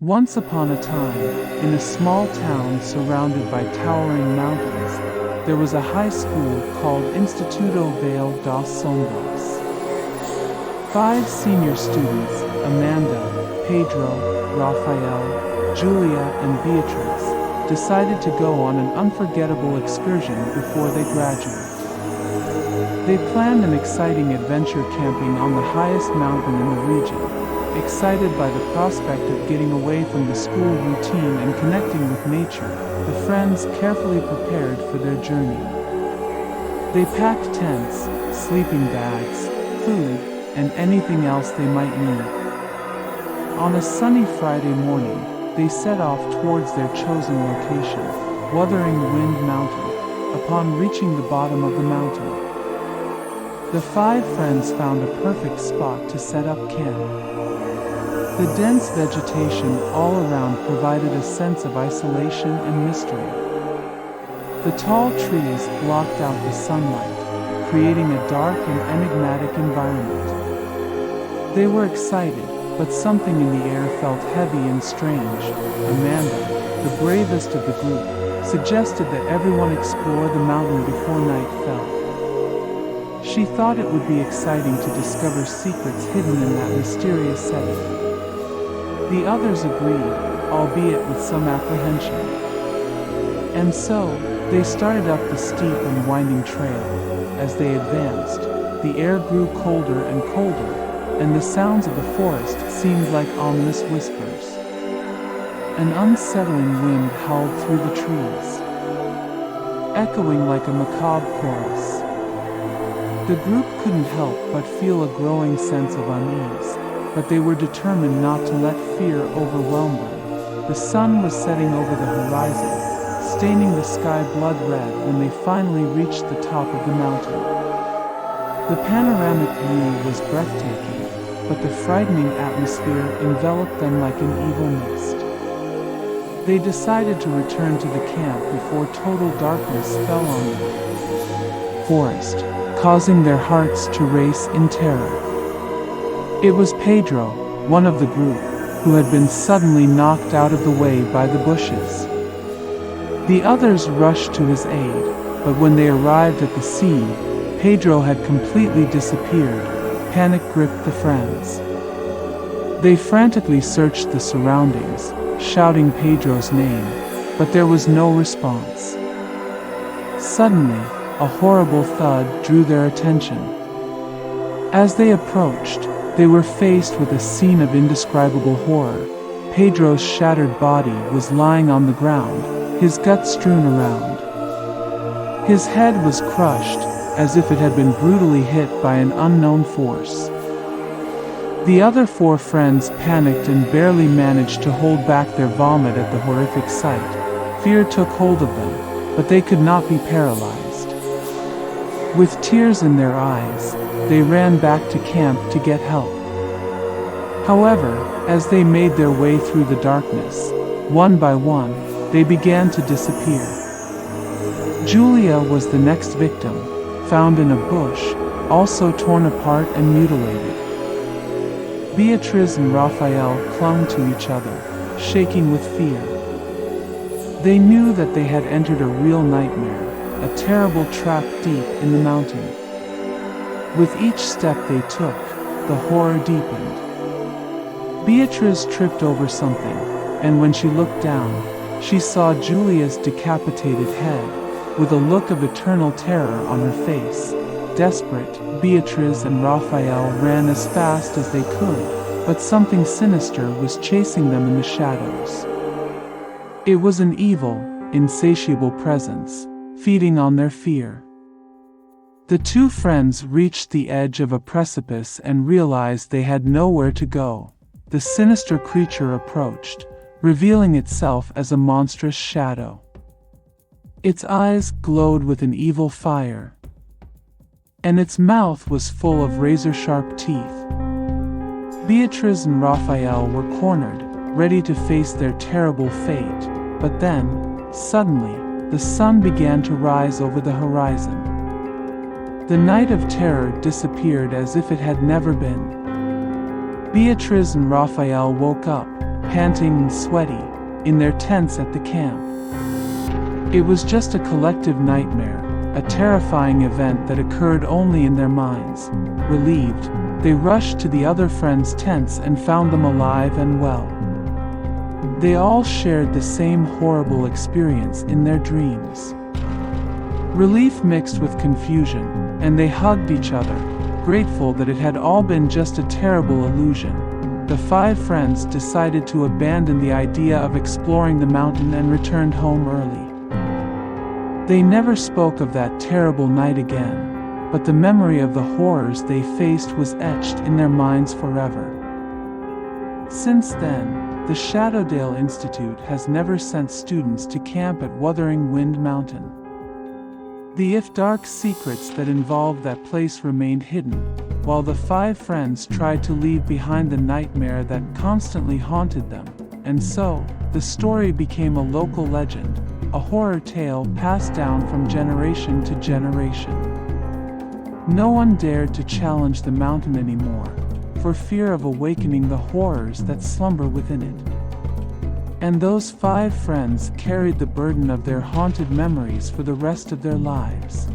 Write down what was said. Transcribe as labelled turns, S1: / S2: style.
S1: Once upon a time, in a small town surrounded by towering mountains, there was a high school called Instituto Vale das Sombras. 5 senior students, Amanda, Pedro, Rafael, Julia, and Beatriz, decided to go on an unforgettable excursion before they graduate. They planned an exciting adventure camping on the highest mountain in the region. Excited by the prospect of getting away from the school routine and connecting with nature, the friends carefully prepared for their journey. They packed tents, sleeping bags, food, and anything else they might need. On a sunny Friday morning, they set off towards their chosen location, Wuthering Wind Mountain. Upon reaching the bottom of the mountain, the 5 friends found a perfect spot to set up camp. The dense vegetation all around provided a sense of isolation and mystery. The tall trees blocked out the sunlight, creating a dark and enigmatic environment. They were excited, but something in the air felt heavy and strange. Amanda, the bravest of the group, suggested that everyone explore the mountain before night fell. She thought it would be exciting to discover secrets hidden in that mysterious setting. The others agreed, albeit with some apprehension. And so, they started up the steep and winding trail. As they advanced, the air grew colder and colder, and the sounds of the forest seemed like ominous whispers. An unsettling wind howled through the trees, echoing like a macabre chorus. The group couldn't help but feel a growing sense of unease, but they were determined not to let fear overwhelm them. The sun was setting over the horizon, staining the sky blood red when they finally reached the top of the mountain. The panoramic view was breathtaking, but the frightening atmosphere enveloped them like an evil mist. They decided to return to the camp before total darkness fell on the forest, causing their hearts to race in terror. It was Pedro, one of the group, who had been suddenly knocked out of the way by the bushes. The others rushed to his aid, but when they arrived at the scene, Pedro had completely disappeared. Panic gripped the friends. They frantically searched the surroundings, shouting Pedro's name, but there was no response. Suddenly, a horrible thud drew their attention. As they approached, they were faced with a scene of indescribable horror. Pedro's shattered body was lying on the ground, his guts strewn around. His head was crushed, as if it had been brutally hit by an unknown force. The other 4 friends panicked and barely managed to hold back their vomit at the horrific sight. Fear took hold of them, but they could not be paralyzed. With tears in their eyes, they ran back to camp to get help. However, as they made their way through the darkness, one by one, they began to disappear. Julia was the next victim, found in a bush, also torn apart and mutilated. Beatriz and Rafael clung to each other, shaking with fear. They knew that they had entered a real nightmare, a terrible trap deep in the mountain. With each step they took, the horror deepened. Beatriz tripped over something, and when she looked down, she saw Julia's decapitated head, with a look of eternal terror on her face. Desperate, Beatriz and Rafael ran as fast as they could, but something sinister was chasing them in the shadows. It was an evil, insatiable presence, feeding on their fear. The 2 friends reached the edge of a precipice and realized they had nowhere to go. The sinister creature approached, revealing itself as a monstrous shadow. Its eyes glowed with an evil fire, and its mouth was full of razor-sharp teeth. Beatriz and Rafael were cornered, ready to face their terrible fate, but then, suddenly, the sun began to rise over the horizon. The night of terror disappeared as if it had never been. Beatriz and Rafael woke up, panting and sweaty, in their tents at the camp. It was just a collective nightmare, a terrifying event that occurred only in their minds. Relieved, they rushed to the other friends' tents and found them alive and well. They all shared the same horrible experience in their dreams. Relief mixed with confusion, and they hugged each other, grateful that it had all been just a terrible illusion. The 5 friends decided to abandon the idea of exploring the mountain and returned home early. They never spoke of that terrible night again, but the memory of the horrors they faced was etched in their minds forever. Since then, the Shadowdale Institute has never sent students to camp at Wuthering Wind Mountain. The dark secrets that involved that place remained hidden, while the 5 friends tried to leave behind the nightmare that constantly haunted them, and so, the story became a local legend, a horror tale passed down from generation to generation. No one dared to challenge the mountain anymore, for fear of awakening the horrors that slumber within it. And those 5 friends carried the burden of their haunted memories for the rest of their lives.